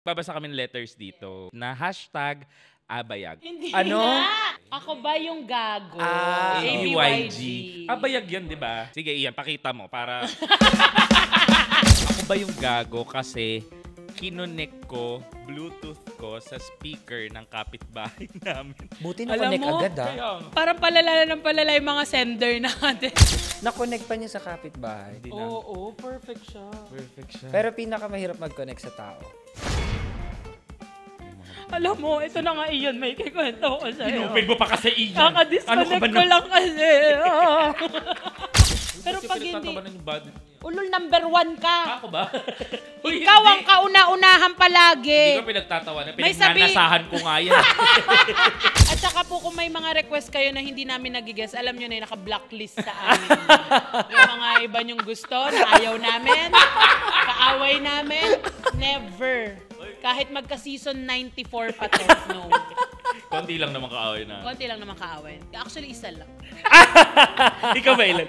Babasa kami ng letters dito na hashtag Abayag. Hindi Ano? nga. Ako ba yung gago? ABYG. Abayag yan, di ba? Sige, Ian, pakita mo para... Ako ba yung gago kasi kinonek ko, Bluetooth ko sa speaker ng kapitbahay namin. Buti Alam na-connect mo, agad Parang palala ng palala yung mga sender natin. Na-connect pa niya sa kapitbahay. Hindi na. Oo, perfect siya. Perfect siya. Pero pinakamahirap mag-connect sa tao. Alam mo, ito na nga iyon, may kikwento ko sa'yo. Inupin mo pa kasi, Ian. Kaka-disconnect ko lang kasi. Pero pag hindi, ulol number 1 ka. Ako ba? Uy, Ikaw ang hindi. kauna-unahan palagi. Hindi ko pinagtatawanan. May sabi- Pinagnanasahan ko nga yan. At saka po kung may mga request kayo na hindi namin nagigess, alam nyo na yung naka-blacklist sa amin. Yung mga iba nyong gusto na ayaw namin, kaaway namin, never. Kahit magka-season 94 pa to, no. Konti lang naman kaaway na. Konti lang naman kaaway. Actually, isa lang. Ikaw ba ilan?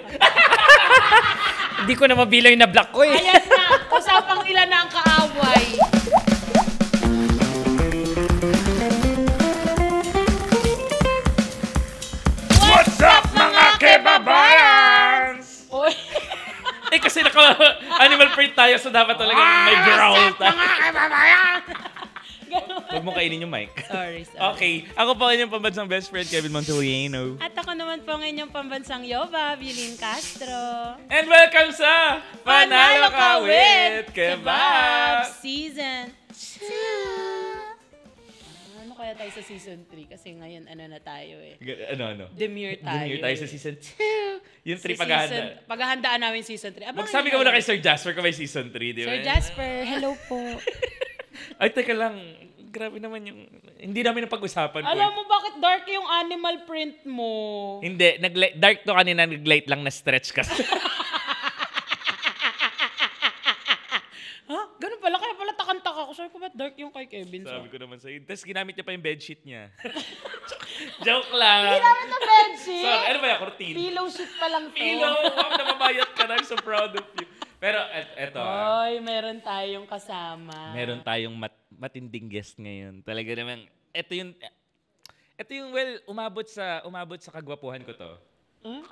Hindi ko na mabilang yung na-block ko eh. Ayan na, usapang ilan na ang kaaway. What's up, mga kebabayans? Oy. Kasi naka-animal print tayo, so dapat talaga may growl tayo. Huwag mo kainin yung mic. Sorry. Okay, ako po inyong pambansang best friend, Kevin Montoliano. At ako naman po ang inyong pambansang Yoba, Bilin Castro. And welcome sa Panalo Ka with Kebab! Season 2. Ano kaya tayo sa Season 3? Kasi ngayon, ano na tayo eh. Ano? Demure tayo. Demure tayo sa Season 2. Yung 3 paghahanda. Paghahandaan namin Season 3. Magsabi ka muna kay Sir Jasper kung may Season 3, di ba? Sir Jasper, hello po. Ay, teka lang. Grabe naman yung... Hindi namin napag-usapan ko. Alam mo bakit dark yung animal print mo? Hindi. Dark to kanina, nag-light lang na stretch kasi. Ha? Ganun pala. Kaya pala takang-taka ko. Sabi ko, ba't dark yung kay Kevin? Sabi ko naman sa'yo. Tapos ginamit niya pa yung bedsheet niya. Joke lang. Ginamit na bedsheet. Sorry, ano ba yung cortina? Pillow sheet pa lang to. Pillow! Nababayat ka na. I'm so proud of you. Pero eto. Oy, meron tayong kasama. Meron tayong matinding guest ngayon. Talaga naman, ito yung umabot sa kagwapuhan ko to. Huh?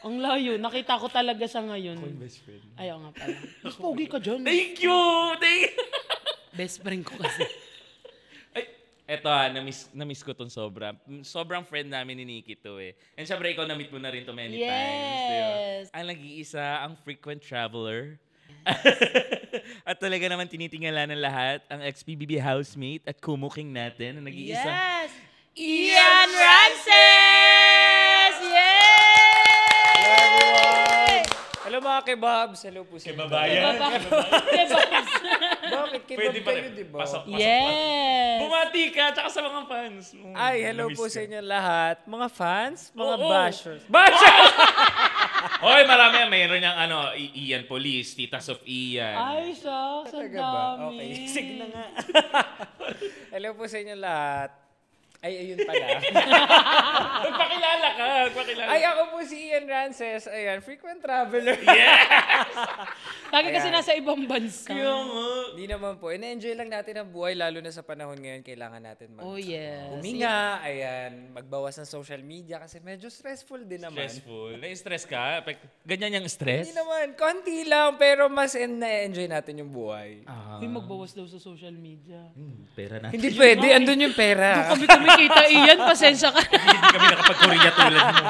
Ang layo. Nakita ko talaga siya ngayon. Ako yung best friend. Ayaw nga pala. Mas pogi ka dyan. Thank you! Best friend ko kasi. Ay, eto na-miss ko tong sobra. Sobrang friend namin ni Nikki to eh. And syempre ikaw na-meet mo na rin to many times. Diba? Ang nag-iisa, ang frequent traveler. At talaga naman tinitingala ng lahat ang ex-PBB housemate at kumuking natin. Ang nag-iisa. Yes! Ian Rances! Yay! Hello mga kebabs. Hello po sa Kebabayan. Kebabs. Bakit kebab Pwede pa kayo, rin. di ba? Pasok. Yes! Bumati ka, tsaka sa mga fans. Ay, hello Na-miss po ka. sa inyo lahat. Mga fans, mga Oo. bashers. Bashers! Hoy, marami. Mayroon niyang Ian Police, Titas of Ian. Ay, shucks. Ang Talaga ba? dami. Okay, sige na nga. Hello po sa inyo lahat. Ay, ayun pala. Magpakilala ka. Ay, ako po si Ian Rances. Ayan, frequent traveler. Yes! Lagi kasi Ayan. nasa ibang bansa. Hindi naman po. Ina-enjoy lang natin ang buhay, lalo na sa panahon ngayon. Kailangan natin Oh, yes. huminga, ayan, magbawas ng social media kasi medyo stressful din naman. Stressful. Na-stress ka? Ganyan yung stress? Hindi naman, konti lang, pero mas na-enjoy natin yung buhay. Uy, magbawas daw sa social media. Pera na. Hindi pwede, andun yung pera. Kami kumikita, Ian. Pasensya ka na. Hindi kami nakapag-Korea tulad mo.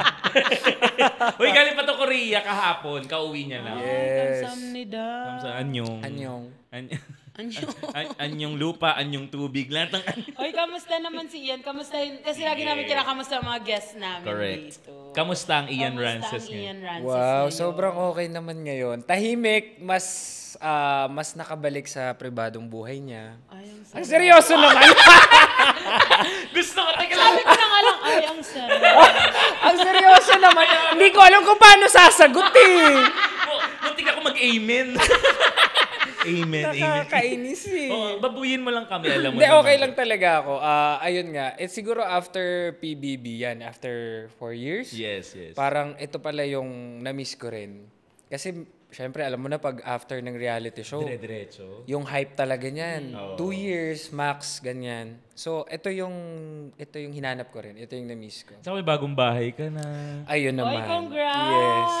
Uy, galing pa to Korea kahapon. Kauwi niya na. Yes. Kamsamnida. Anyong. Anyong. Anyong lupa, anyong tubig. Lahat ng Oy, kamusta naman si Ian? Kamusta yun? Kasi lagi namin kinakamusta ang mga guests namin Correct. dito. Kamusta ang Ian Kamusta Rances ang Ian ngayon? Rances Wow, ngayon? sobrang okay naman ngayon. Tahimik, mas nakabalik sa pribadong buhay niya. Ay, ang Ang sarap. seryoso naman. Gusto ko, teka lang. Sabi ko na nga lang, ay, ang sarap. Ang seryoso naman. Hindi ko alam kung paano sasagot eh. Muntik ako mag-amen. Amen. Nakakainis eh. Oh, babuyin mo lang kami, alam mo. Hindi, naman. okay lang talaga ako. Ayun nga, it's siguro after PBB yan, after 4 years. Yes. Parang ito pala yung na-miss ko rin. Kasi syempre, alam mo na pag after ng reality show, Dire-diretso. yung hype talaga niyan. 2 years, max, ganyan. So, ito yung hinanap ko rin. Ito yung na-miss ko. Saka may bagong bahay ka na. Ayun Oy, naman. congrats! Yes.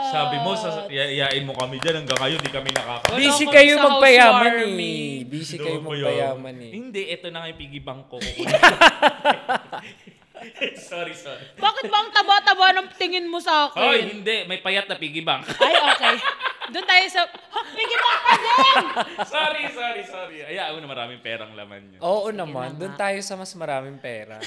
Sabi mo, yayain mo kami dyan hanggang ngayon, di kami nakaka... Wala Busy akong kayo sa magpayaman housewarming. Busy kayo magpayaman Hindi, ito na nga yung piggy bank ko. sorry. Bakit ba ang taba-taba ng tingin mo sa akin? Hoy, hindi. May payat na piggy bank. Ay, okay. Doon tayo sa... Piggy bank pa din! sorry. Ayaw na maraming perang laman yun. Oo naman. Doon tayo sa mas maraming pera.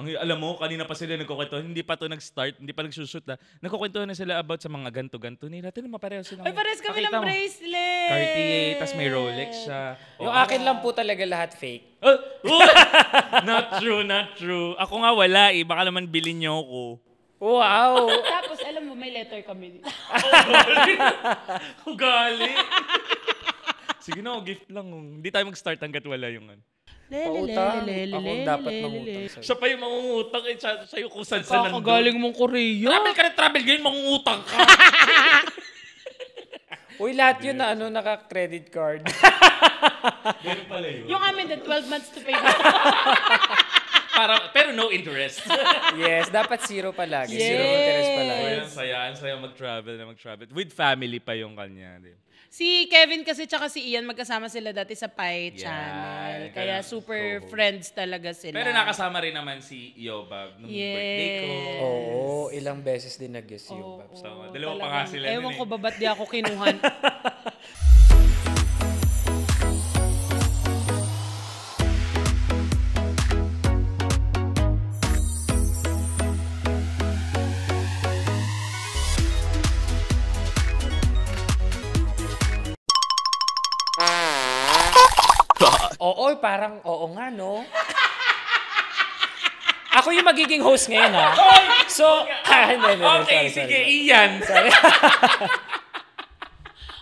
Alam mo, kanina pa sila nagkukwento, hindi pa to nag-start, hindi pa nagsushoot na. Nagkukwento na sila about sa mga ganto-ganto nila. Tingnan mo, pareho sila. Ay, pares kami Pakita ng mo. bracelet. Cartier, tas may Rolex siya. Yung akin lang po talaga lahat fake. Not true. Ako nga wala eh. Baka naman bilhin niyo ako. Wow! Tapos, alam mo, may letter kami dito. Ugali. Sige na, gift lang. Hindi tayo mag-start hanggat wala yung ano. Pautang. Ako dapat mangutang sa'yo. Siya pa yung mangungutang eh. Siya yung kung saan nandun. Kakagaling mong Korea. Travel ka na travel, ganyan mangungutang ka. Uy, lahat yun na naka-credit card. Ganun pala yun. Yung amin, the 12 months to pay. Pero no interest. Yes, dapat zero palagi. Yes. Zero interest palagi. Ang saya mag-travel. With family pa yung kanya. Di ba? Si Kevin kasi tsaka si Ian, magkasama sila dati sa Pi Yeah, Channel. kaya Kaya super co-host. friends talaga sila. Pero nakasama rin naman si Yobab nung birthday ko. Oo, ilang beses din nag-guess yung Babs. So, dalawa pa nga sila Ewan nun ko ba ba't di ako kinuhan. Oo, parang oo nga, no? Ako yung magiging host ngayon, ha? So, hindi. Okay, Sorry. sige, Ian.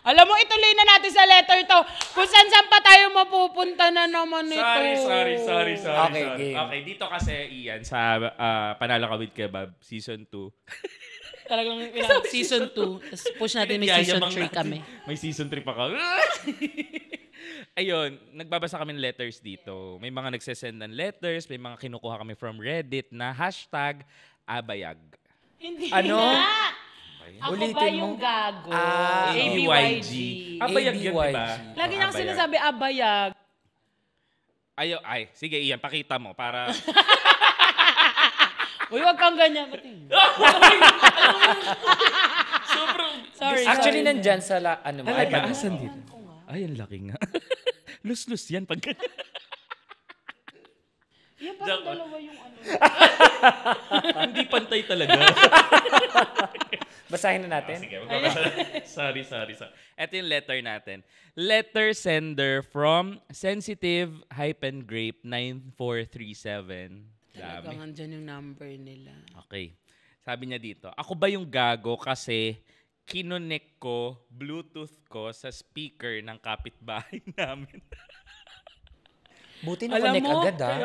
Alam mo, ituloy na natin sa letter to. Kung saan pa tayo mapupunta na naman ito. Sorry. Okay, game. Okay, dito kasi, Ian, sa Panalo Ka with Kebab, Season 2. Talagang season 2. Tapos push natin may season 3 kami. May Season 3 pa kami. Ayun, nagbabasa kami ng letters dito. May mga nagsesend ng letters, may mga kinukuha kami from Reddit na #abayag. Hindi Ano? na. Ako ba Ulitin yung mo? gago? ABYG. Abayag yun, di ba? Lagi nang Abayag. sinasabi abayag. Sige, Ian, pakita mo para... Uy, wag kang ganyan. Sobrang... Sorry. Actually, nandyan sa ano mo. Talaga, iPad mo. asan dito? Ay, ang laki nga. Lus-lus yan pag... Yan parang dalawa yung ano. Hindi pantay talaga. Basahin na natin. Sige, sorry. Ito yung letter natin. Letter sender from sensitive-grape9437. Talagang andyan yung number nila. Okay. Sabi niya dito, ako ba yung gago kasi kinonek ko Bluetooth ko sa speaker ng kapitbahay namin. Buti na Alam connect mo, agad, ha?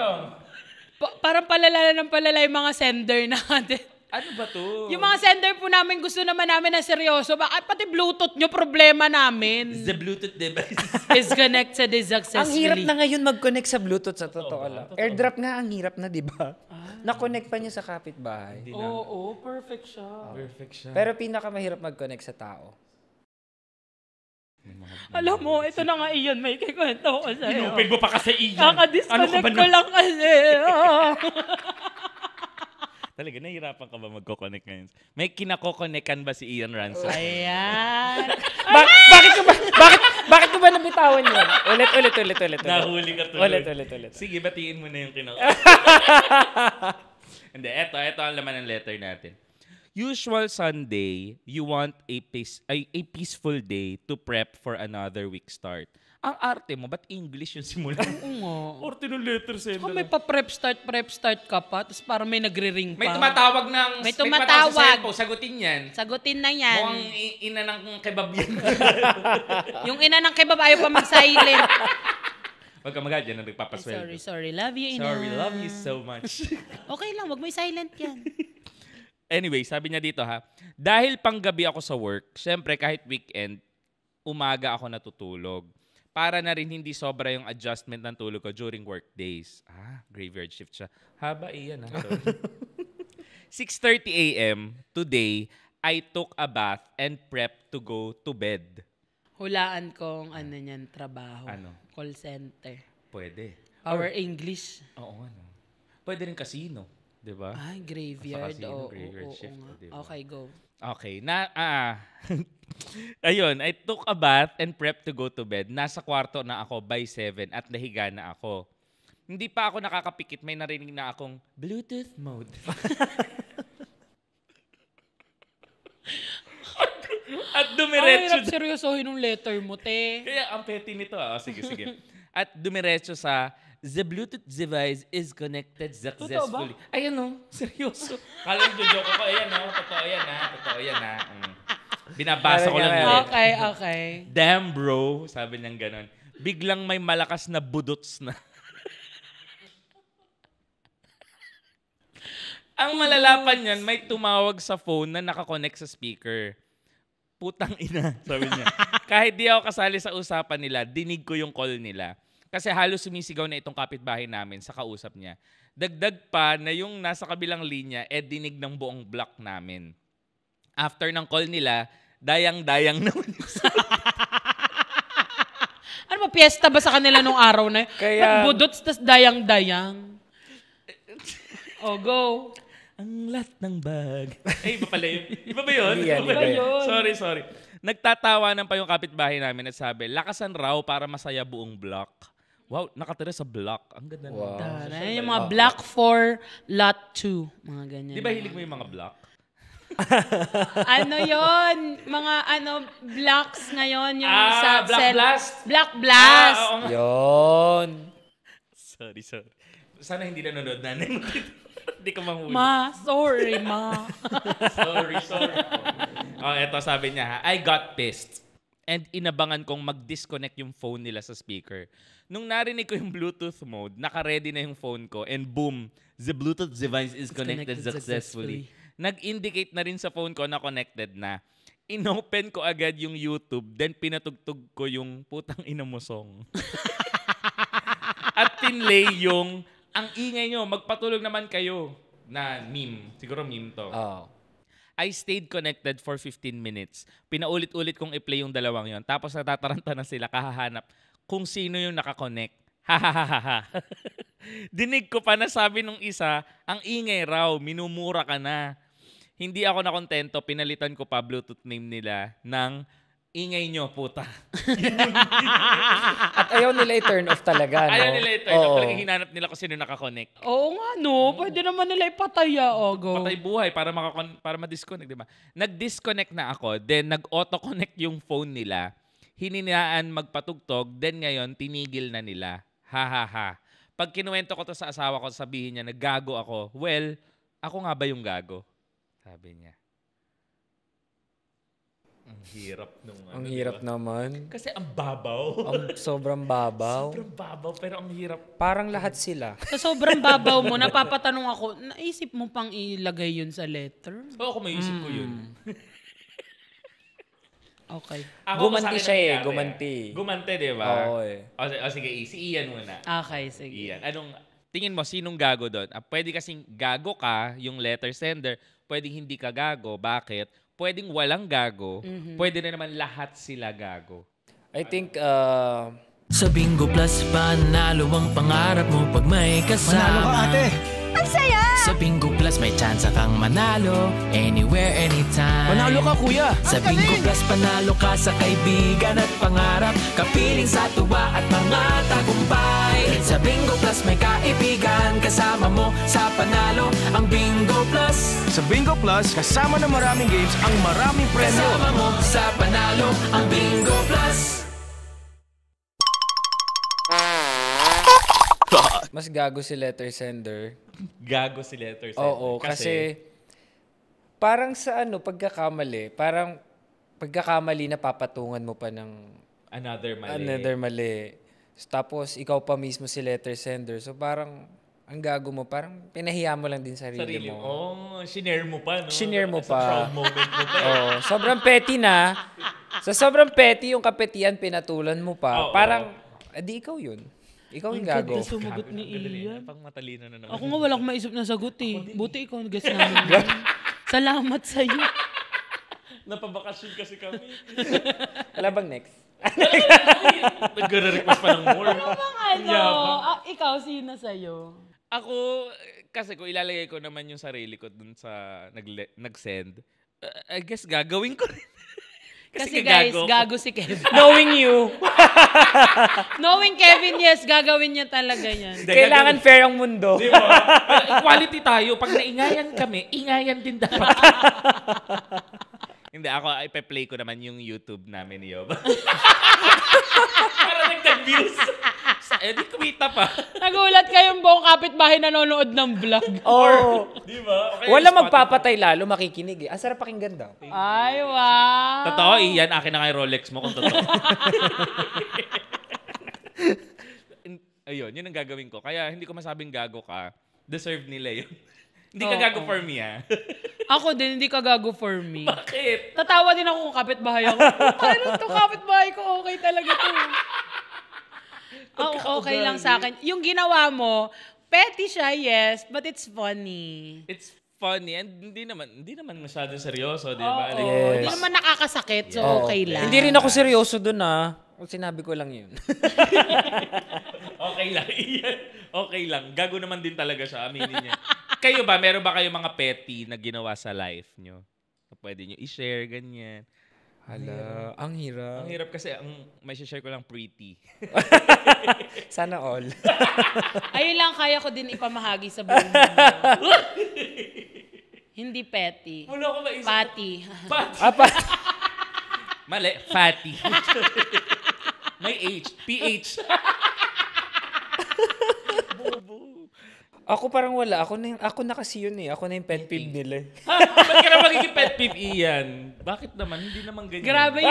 Parang palala ng palala yung mga sender natin. Ano ba to? Yung mga sender po namin, gusto naman namin na seryoso. Pati Bluetooth nyo, problema namin. The Bluetooth device. Is connected successfully. Ang hirap na ngayon mag-connect sa Bluetooth sa totoo lang. AirDrop nga ang hirap na, di ba? Na-connect pa niya sa kapitbahay. Oo, perfect siya. Perfect siya. Pero pinakamahirap mag-connect sa tao. Alam mo, ito na nga iyon, may kikwento ko sa'yo. Inupin mo pa kasi Ian. Kaka-disconnect ko lang kasi. Talaga, nahihirapan ka ba magko-connect ngayon? May kinako-connectan ba si Ian Ransom? Ayan. Bakit ko ba nabitawan yun? Ulit. Nahuli ka tuloy. Ulit. Sige, batiin mo na yung Hindi, eto ang laman ng letter natin. Usual Sunday, you want a peaceful day to prep for another week start. Ang arte mo, ba't English yung simulan? Oo. Arte ng letter sender. May pa-prep start ka pa, tapos parang may nagre-ring pa. May tumatawag May sa tumatawag. cellphone, sagutin yan. Sagutin na yan. Mukhang ina ng kebab yan. Yung ina ng kebab ayaw pa mag-silent. Wag ka magad yan, nagpapasweldo. Sorry. Love you, ina. Sorry, love you so much. Okay lang, wag mo i-silent yan. Anyway, sabi niya dito ha, dahil panggabi ako sa work, syempre kahit weekend, umaga ako natutulog. Para na rin hindi sobra yung adjustment ng tulog ko during work days. Graveyard shift siya. Haba iyan ha. 6:30 a.m. today, I took a bath and prepped to go to bed. Hulaan kong ano niyan, trabaho. Ano? Call center. Pwede. Our English. Oo, ano. Pwede rin casino. Diba? Ay, graveyard. Sa casino, Oo, graveyard oo, shift. nga. Diba? Okay, go. Okay. Ayun, I took a bath and prepped to go to bed. Nasa kwarto na ako by 7 at nahiga na ako. Hindi pa ako nakakapikit, may narinig na akong Bluetooth mode. At dumiretso. Hirap seryosohin yung letter mo, te. Kaya ang petty nito. Sige. At dumiretso sa the Bluetooth device is connected successfully. Ayan seryoso. Kala yung joke ko. Ayan totoo yan ha. Binabasa ko lang yun. Okay. Damn bro, sabi niyang ganon. Biglang may malakas na budots na. Ang malalapan niyan, may tumawag sa phone na nakakonect sa speaker. Putang ina, sabi niya. Kahit di ako kasali sa usapan nila, dinig ko yung call nila. Kasi halos sumisigaw na itong kapitbahay namin sa kausap niya. Dagdag pa na yung nasa kabilang linya, dinig ng buong block namin. After ng call nila, dayang-dayang naman yung Ano ba, piyesta ba sa kanila nung araw na yun? Kaya... Budots, tas dayang-dayang. Go. Ang lat ng bag. Iba pala yun. Iba ba yun? Iba yun. Sorry. Nagtatawanan pa yung kapitbahay namin at sabi, lakasan raw para masaya buong block. Wow, nakatira sa block. Ang ganda Wow. na. Yung mga block 4, lot 2. Mga ganyan. Di ba hilig mo yung mga block? Ano yon? Mga blocks ngayon. Yung Black Blast. Black Blast. Oo nga. Yon. Sorry. Sana hindi nanonood nanay mo. Hindi ko mahuli. Sorry. Sorry. Eto sabi niya ha. I got pissed. And inabangan kong mag-disconnect yung phone nila sa speaker. Nung narinig ko yung Bluetooth mode, naka-ready na yung phone ko and boom, the Bluetooth device is connected successfully. Nag-indicate na rin sa phone ko na connected na. Inopen ko agad yung YouTube, then pinatugtog ko yung putang ina mo song. At tinlay yung ang ingay nyo, magpatulog naman kayo na meme. Siguro meme to. Oh. I stayed connected for 15 minutes. Pinaulit-ulit kong i-play yung dalawang yon. Tapos natataranta na sila kahahanap kung sino yung nakakonect. Ha. Dinig ko pa na sabi nung isa, ang ingay raw, minumura ka na. Hindi ako nakontento, pinalitan ko pa Bluetooth name nila ng ingay nyo, puta. At ayaw nila i-turn off talaga, no? Ayaw nila i-turn off. Talagang hinanap nila kung sino nakakonect. Oo nga, no. Pwede naman nila ipataya. Go. Patay buhay para ma-disconnect, di ba? Nag-disconnect na ako, then nag-auto-connect yung phone nila. Hininaan magpatugtog, then ngayon, tinigil na nila. Ha. Pag kinuwento ko to sa asawa ko, sabihin niya, naggago ako. Well, ako nga ba yung gago? Sabi niya. Ang hirap nung Ang hirap diba? naman. Kasi ang babaw. Sobrang babaw. Sobrang babaw, pero ang hirap. Parang lahat sila. Sa sobrang babaw mo, napapatanong ako, naisip mo pang ilagay yun sa letter? Oo, kung maisip ko yun. Okay. Gumanti siya gumanti. Gumanti, di ba? Oo eh. O sige, si Ian muna. Okay, sige. Ian, tingin mo, sinong gago doon? Pwede kasing gago ka, yung letter sender. Pwedeng hindi ka gago. Bakit? Pwedeng walang gago. Pwede na naman lahat sila gago. I think, Sa Bingo Plus, panalo ang pangarap mo pag may kasama. Manalo ka, ate! Ang saya! Sa Bingo Plus, may chance kang manalo. Anywhere, anytime. Manalo ka, kuya! Sa Bingo Plus, panalo ka sa kaibigan at pangarap. Kapiling sa tuwa at mga tagumpay. Sa Bingo Plus, may kaibigan. Kasama mo sa panalo. Ang Bingo Plus. Sa Bingo Plus, kasama ng maraming games ang maraming premyo. Kasama mo sa panalo. Ang Bingo Plus. mas gago si letter sender. Gago si letter sender. Oo, kasi parang sa pagkakamali, parang pagkakamali na papatungan mo pa ng another mali. Tapos ikaw pa mismo si letter sender. So parang Ang gago mo, parang pinahiya mo lang din sarili mo. Shinare mo pa, no? Shinare mo As a pa. proud moment mo pa. Sobrang petty na. Sa sobrang petty yung kapetian, pinatulan mo pa. Parang, di ikaw yun. Ikaw yung gago. Ganda sumagot ni Ian. Pang matalino na naman. Ako nga walang maisip na sagot eh. Buti ikaw ang guest namin. Salamat sa'yo. Napabakasyon kasi kami. Wala bang next? Nag-request pa ng more. Ikaw, sino sa'yo? Ako, kasi kung ilalagay ko naman yung sarili ko dun sa nag-send, I guess gagawin ko rin. Kasi guys, gago si Kevin. Knowing you. Knowing Kevin, yes, gagawin niya talaga yan. Kailangan fair ang mundo. Di ba? Equality tayo. Pag naingayan kami, ingayan din dapat. Hindi, ako, ipe-play ko naman yung YouTube namin ni Yob. Para nagtag-views. Di kumita pa. Nagulat kayong buong kapitbahay nanonood ng vlog. Di ba? Okay, Wala magpapatay lalo, makikinig eh. Ang sarap pakinggan daw. Ay, wow. Totoo, Ian, akin na nga yung Rolex mo kung totoo. Ayun, yun ang gagawin ko. Kaya hindi ko masabing gago ka. Deserve nila yun. Hindi ka gago for me, ha? Ako din, hindi ka gago for me. Bakit? Tatawa din ako kung kapitbahay ako. Paano to kapitbahay ko? Okay talaga to. Okay lang sa akin. Yung ginawa mo, petty siya, yes, but it's funny. It's funny and hindi naman masyadong seryoso, di ba? Hindi naman nakakasakit, so okay lang. Hindi rin ako seryoso dun Sinabi ko lang yun. Okay lang. Okay lang. Gago naman din talaga siya. Aminin niya. Kayo ba? Meron ba kayo mga petty na ginawa sa life nyo? Pwede nyo i-share, ganyan. Hala, ang hirap. Ang hirap kasi may share ko lang pretty. Sana all. Ayun lang, kaya ko din ipamahagi sa buong mundo. Hindi petty. Wala ko maisip. Patty. Mali. Fatty. May H. PH. Bobo. Ako parang wala. Ako na kasi yun eh. Ako na yung pet peeve nila. Ba't ka na magiging pet peeve, Ian? Bakit naman? Hindi naman ganyan. Grabe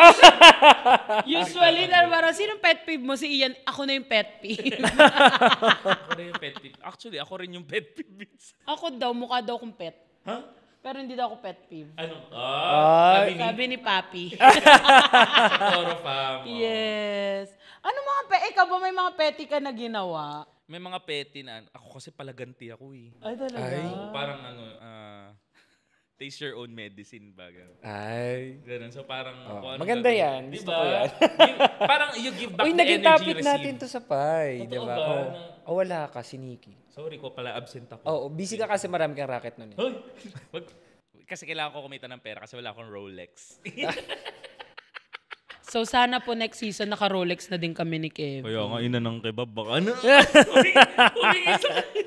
usually, parang sinong pet peeve mo? Si Ian, ako na yung pet peeve. Ako na yung pet peeve. Actually, ako rin yung pet peeve. Ako daw, mukha daw kung pet. Huh? Pero hindi daw ako pet peeve. Ano? Sabi ni Papi. Chloroform. Yes. Ano ikaw ba may mga petty ka na ginawa? May mga petty na, ako kasi palaganti ako eh. Ay, talaga? So, parang taste your own medicine ba? Ay. Ganun. So parang, maganda yan. Di Gusto ba? ko yan. Parang you give back Uy, the naging energy topic received. natin to sa Pai. Di Totoo ba? ba? Wala ka, si Nikki. Sorry ko pala, absent ako. Busy ka kasi marami kang racket nun eh. Hoy! Kasi kailangan ko kumita ng pera kasi wala akong Rolex. So sana po next season naka-Rolex na din kami ni Kev. Kaya nga, ina ng kebab, baka na.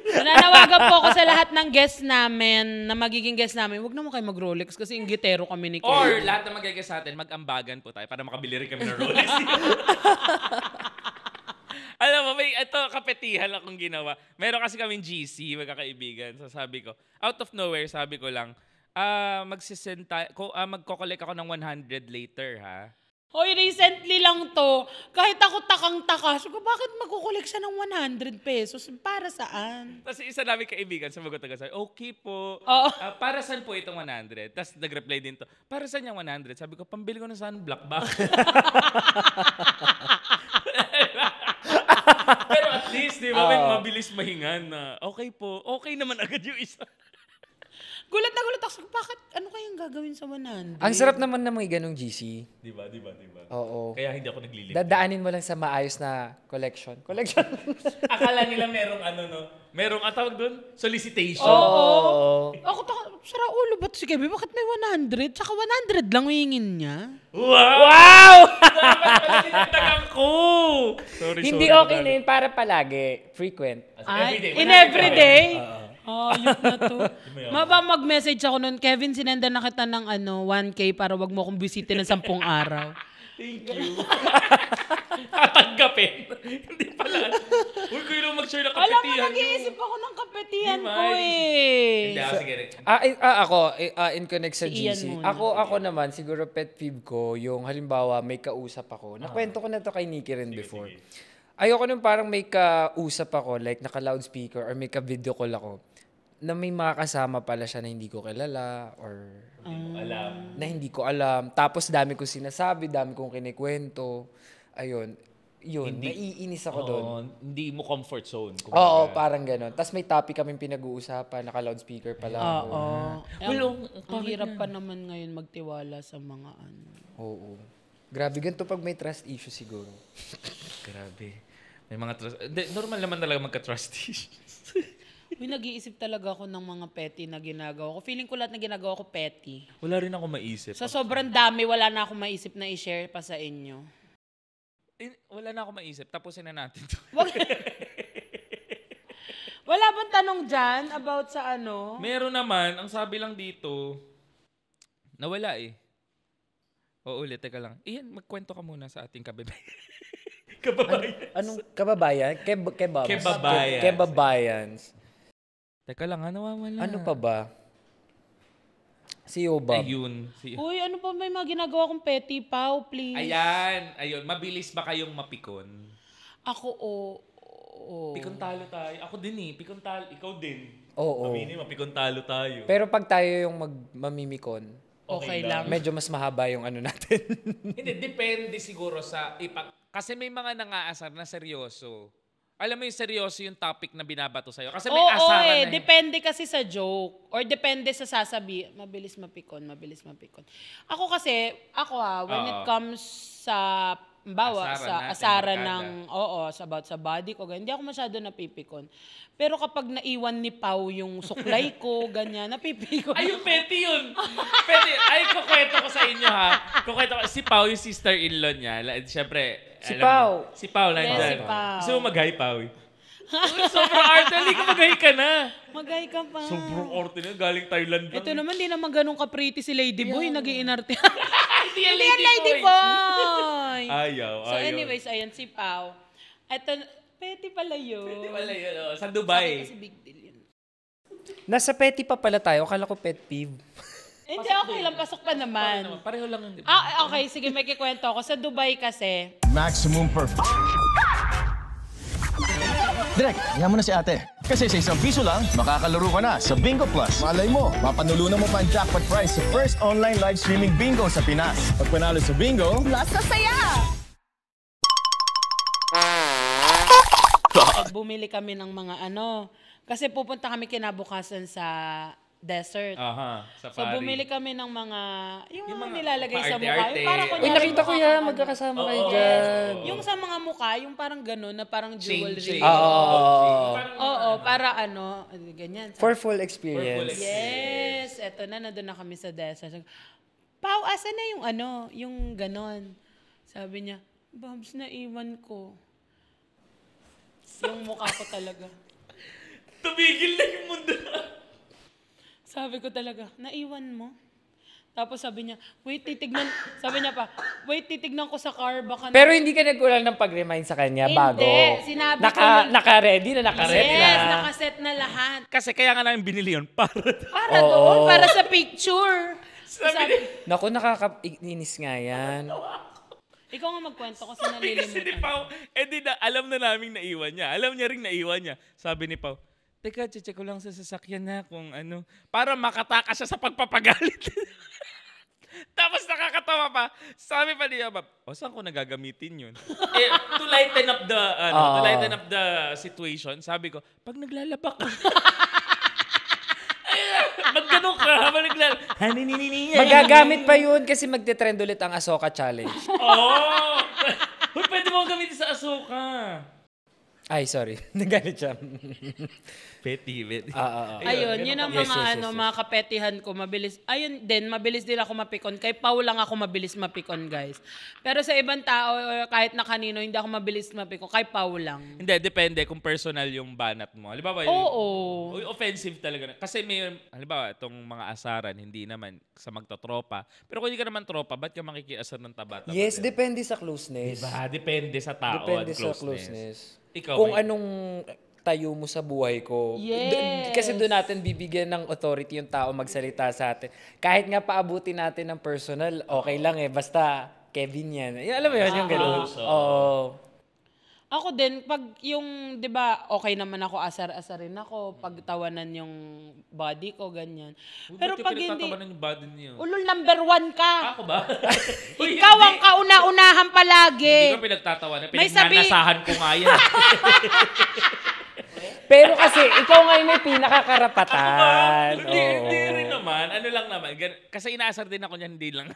Nananawagan po ako sa lahat ng guests namin na magiging guest namin. Huwag naman kayo mag-Rolex kasi inggitero kami ni Kev. Or lahat na mag-guest sa atin, mag-ambagan po tayo para makabili rin kami ng Rolex. Alam mo, may ito kapetihan akong ginawa. Meron kasi kaming GC, magkakaibigan. So sabi ko, out of nowhere, sabi ko lang, magko-collect ako ng 100 later, ha? Hoy, recently lang to. Kahit ako takang-taka. So, bakit magkukulik siya ng 100 pesos? Para saan? Tapos isa namin kaibigan, sumagot agad sabi, okay po. Oo. Para saan po itong 100? Tapos nag-reply din to, para saan yung 100? Sabi ko, pambili ko na sunblock back. Pero at least, di ba, may mabilis mahingan na, okay po, okay naman agad yung isa. Gulat na gulat ako. Bakit? Ano kayang gagawin sa 100? Ang sarap naman na mga ganong GC. Di ba? Oo. Kaya hindi ako naglilimit. Dadaanin mo lang sa maayos na collection. Akala nila merong merong tawag doon? Solicitation. Oo. Ako sara ulo, ba't si Kevin? Bakit may 100? Tsaka 100 lang hingin niya. Wow! Dapat pala tinatagang ko! Sorry. Hindi okay na yun para palagi. Frequent. In everyday? Ayok na to. Mag-message ako nun, Kevin, sinenda na kita ng 1K para wag mo akong bisitin ng 10 araw. Thank you. Tatanggapin. Hindi pala. Uy, kayo lang mag-share na kapitihan Alam mo, nag-iisip ako ng kapitihan ko eh. Hindi, sige rin. Ako, in connect sa Si Ian GC. muna. Ako naman, siguro pet peeve ko, yung halimbawa may kausap ako. Nakwento ko na to kay Nikki rin before. Ayoko nung parang may kausap ako, like naka-loudspeaker or may ka-video call ako, na may makakasama pala siya na hindi ko kilala or na hindi ko alam. Tapos dami kong sinasabi, dami kong kinikwento. Ayun. Yun, naiinis ako doon. Hindi mo comfort zone. Oo, parang gano'n. Tapos may topic kaming pinag-uusapan, naka-loudspeaker pala ako. Ang hirap pa naman ngayon magtiwala sa mga ano. Oo. Grabe, ganito pag may trust issue siguro. Grabe. May mga trust... Normal naman talaga magka-trust issues. Uy, nag-iisip talaga ako ng mga petty na ginagawa ko. Feeling ko lahat na ginagawa ko petty. Wala rin ako maisip. Sa sobrang dami, wala na akong maisip na i-share pa sa inyo. Wala na ako maisip. Tapusin na natin to. Wala bang tanong dyan about sa ano? Meron naman. Ang sabi lang dito, nawala eh. O ulit, teka lang. Iyan, magkwento ka muna sa ating kababayan. Anong kababayan? Kebabayans. Kebabayans. Teka lang, nawawala. Ano pa ba? Si Yobab. Ayun. Uy, ano pa may mga ginagawa kong petty, Pao, please? Ayan. Ayun. Mabilis ba kayong mapikon? Ako, Pikon talo tayo. Ako din eh. Pikon talo. Ikaw din. Oo. Aminin, mapikon talo tayo. Pero pag tayo yung mamimikon, Okay lang. medyo mas mahaba yung ano natin. Hindi, depende siguro sa... Kasi may mga nangaasar na seryoso. Alam mo yung seryoso yung topic na binabato sa'yo. Kasi may asaran na... Depende kasi sa joke. Or depende sa sasabi. Mabilis mapikon. Ako kasi, when it comes sa... Asaran ng... about sa body ko. Hindi ako masyado napipikon. Pero kapag naiwan ni Pau yung suklay ko, ganyan, napipikon. Ay, yung petty yun! Petty. Ay, kukwento ko sa inyo ha. Si Pau, yung sister-in-law niya. Siyempre, Si Pau. Si Pau lang Yes, dyan. si Pau. Gusto mo mag-hi, Pau? Sobrang arte. Hindi ka mag-hi ka na. Magay ka pa. Sobrang arte na. Galing Thailand lang. Ito naman, di naman ganun ka-pretty si Ladyboy. Nag-iinarte. Hindi yan Ladyboy! Ayaw. So anyways, ayan si Pau. Ito, petty pala yun. Hindi pala yun. Sa Dubai. Kasi big deal yun. Nasa petty pa pala tayo. Akala ko pet peeve. Hindi, okay lang. Pasok pa naman. Pareho lang yun. Okay. Sige, may kikwento ako. Sa Dubai kasi, Maximum perfect. Direk, yan mo na si ate. Kasi sa ₱1 lang, makakalaro ka na sa Bingo Plus. Malay mo, mapanulunan mo pa ang jackpot prize sa first online live streaming bingo sa Pinas. Pag panalo sa bingo, Plus sa saya! bumili kami ng mga kasi pupunta kami kinabukasan sa desert. Aha, So, safari. bumili kami ng mga, yung mga mga nilalagay sa mukha. paarte-arte. Yung parang Uy, kunyari nakita ko mukha yan. kang Magkakasama kayo Oo. dyan. Yung sa mga mukha, yung parang gano'n, na parang jewelry. Chain. Oo, para ganyan. For full experience. Yes, eto na, nandun na kami sa desert. Pao, asa na yung yung ganon? Sabi niya, Babs, naiwan ko. Yung mukha ko talaga. Tumigil na yung mundo. Sabi ko talaga, naiwan mo? Tapos sabi niya, sabi niya pa, titignan ko sa car, baka Pero hindi ka nagkulang ng pag-remind sa kanya bago. Hindi, sinabi ko na- Naka-ready na, naka-set na. Yes, nakaset na lahat. Kasi kaya nga namin binili yun para... Para doon, para sa picture. Naku, nakaka-inis nga yan. Ikaw nga magkwento kasi Kasi ni nalilimutan. Pao, alam na naming naiwan niya. Alam niya rin naiwan niya. Sabi ni Pao, teka, check ko lang sa sasakyan na kung para makatakas siya sa pagpapagalit. Tapos nakakatawa pa. Sabi pa niya, saan ko nagagamitin yun? To lighten up the situation, sabi ko, pag naglalaba ka, magganong ka habang naglalaba. Magagamit pa yun kasi magte-trend ulit ang Ahsoka Challenge. Oh! Uy, pwede mo gamitin sa Ahsoka. Ay, sorry. Nagalit siya. Petty. Ayun, yun ang Yes, mga yes, yes. mga kapetihan ko, mabilis. Ayun din, mabilis din ako mapikon. Kay Pau lang ako mabilis mapikon, guys. Pero sa ibang tao, kahit na kanino, hindi ako mabilis mapikon. Kay Pau lang. Hindi, depende kung personal yung banat mo. Halimbawa, Oo. offensive talaga. Kasi may, halimbawa, itong mga asaran, hindi naman sa magtotropa. Pero kung hindi ka naman tropa, ba't ka makikiasar ng taba-taba? Yes, depende sa closeness. Diba? Depende sa tao Depende at sa closeness. Ikaw, Kung may- anong tayo mo sa buhay ko. Yes. Kasi doon natin bibigyan ng authority yung tao magsalita sa atin. Kahit nga paabutin natin ng personal, okay lang eh. Basta Kevin yan. Alam mo yun, yung gano'n. close, Oo. Ako din, pag yung, di ba, okay naman ako, asar-asarin ako, pagtawanan yung body ko, ganyan. Pero pag hindi, pinagtatawanan yung body niyo? ulol number 1 ka. Ako ba? Uy, Ikaw hindi. ang kauna-unahan palagi. Hindi ko pinagtatawanan. May sabi- Pinagnanasahan ko nga yan. Pero kasi, ikaw nga yung may pinakakarapatan. Hindi Oo. rin naman. Ano lang naman. Kasi inaasar din ako niyan, hindi lang.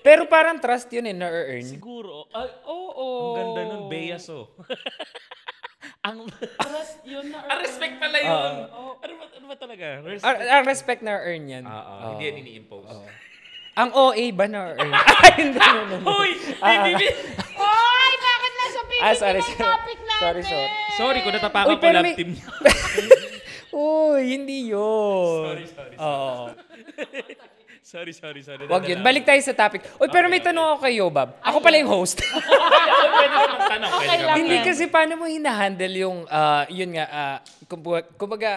Pero parang trust yun na-earn. Siguro. Ay, Oo. ang ganda nun, Beaso. ang Trust yun na. respect pala yun. Ano ba talaga? Respect. Ang respect na-earn yan. Hindi yan ini-impose. Ang OA ba na-earn? Ay, hindi. Uy! Hindi. Oy, bakit nasa PBB sorry, ng topic natin? sorry. Sorry kung natapakan Uy, ko pero love may- team niya. Uy, hindi yun. Sorry. Oo. Sorry. Wag yun. Balik tayo sa topic. Uy, pero may tanong ako kay Yobab. Ako pala yung host. Pwede naman tanong. Okay lang. Hindi yan. kasi paano mo hinahandle yung, yun nga, kumbaga,